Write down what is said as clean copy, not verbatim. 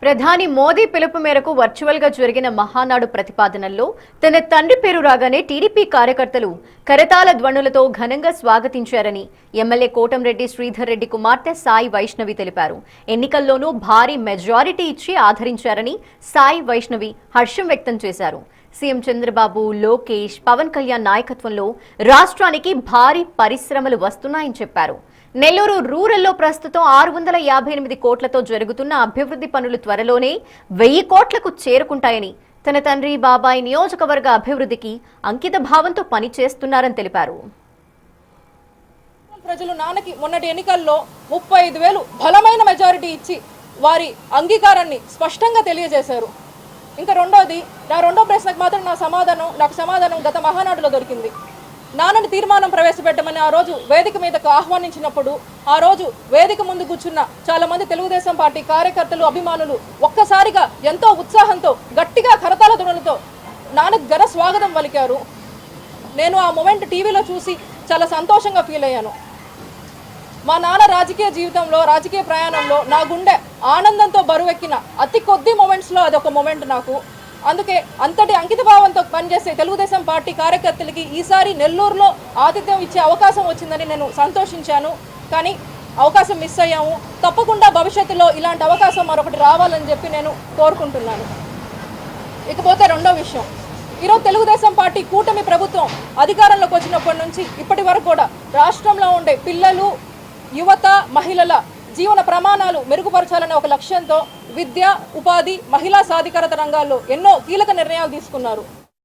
ప్రధాని మోదీ పిలుపు మేరకు వర్చువల్ గా జరిగిన మహానాడు ప్రతిపాదనల్లో తన తండ్రి పేరు రాగానే టీడీపీ కార్యకర్తలు కరతాళ ధ్వనులతో ఘనంగా స్వాగతించారని ఎమ్మెల్యే కోటంరెడ్డి శ్రీధర్ రెడ్డి కుమార్తె సాయి వైష్ణవి తెలిపారు. ఎన్నికల్లోనూ భారీ మెజారిటీ ఇచ్చి ఆదరించారని సాయి వైష్ణవి హర్షం వ్యక్తం చేశారు. సీఎం చంద్రబాబు, లోకేష్, పవన్ కళ్యాణ్ నాయకత్వంలో రాష్ట్రానికి భారీ పరిశ్రమలు వస్తున్నాయని చెప్పారు. నెల్లూరు రూరల్లో ప్రస్తుతం 658 కోట్లతో జరుగుతున్న అభివృద్ధి పనులు త్వరలోనే 1000 కోట్లకు చేరుకుంటాయని, తన తండ్రి, బాబాయ్ నియోజకవర్గ అభివృద్ధికి అంకిత భావంతో పనిచేస్తున్నారని తెలిపారు. ప్రజలు నాన్నకి మొన్నటి ఎన్నికల్లో 35,000 బలమైన మెజారిటీ ఇచ్చి వారి అంగీకారాన్ని స్పష్టంగా తెలియజేశారు. ఇంకా నా రెండో ప్రశ్నకు మాత్రం నాకు సమాధానం గత మహానాడులో దొరికింది. నాన్నని తీర్మానం ప్రవేశపెట్టమని ఆ రోజు వేదిక మీదకు ఆహ్వానించినప్పుడు, ఆ రోజు వేదిక ముందు కూర్చున్న చాలా మంది తెలుగుదేశం పార్టీ కార్యకర్తలు, అభిమానులు ఒక్కసారిగా ఎంతో ఉత్సాహంతో గట్టిగా కరతాళ ధ్వనులతో నాన్నకు ఘన స్వాగతం పలికారు. నేను ఆ మొమెంట్ టీవీలో చూసి చాలా సంతోషంగా ఫీల్ అయ్యాను. మా నాన్న రాజకీయ జీవితంలో, రాజకీయ ప్రయాణంలో నా గుండె ఆనందంతో బరువెక్కిన అతి కొద్ది మొమెంట్స్లో అదొక మొమెంట్ నాకు. అందుకే అంతటి అంకిత భావంతో పనిచేసే తెలుగుదేశం పార్టీ కార్యకర్తలకి ఈసారి నెల్లూరులో ఆతిథ్యం ఇచ్చే అవకాశం వచ్చిందని నేను సంతోషించాను. కానీ అవకాశం మిస్ అయ్యాము. తప్పకుండా భవిష్యత్తులో ఇలాంటి అవకాశం మరొకటి రావాలని చెప్పి నేను కోరుకుంటున్నాను. ఇకపోతే రెండో విషయం, ఈరోజు తెలుగుదేశం పార్టీ కూటమి ప్రభుత్వం అధికారంలోకి వచ్చినప్పటి నుంచి ఇప్పటి వరకు కూడా రాష్ట్రంలో ఉండే పిల్లలు, యువత, మహిళల జీవన ప్రమాణాలు మెరుగుపరచాలనే ఒక లక్ష్యంతో విద్య, ఉపాధి, మహిళా సాధికారత రంగాల్లో ఎన్నో కీలక నిర్ణయాలు తీసుకున్నారు.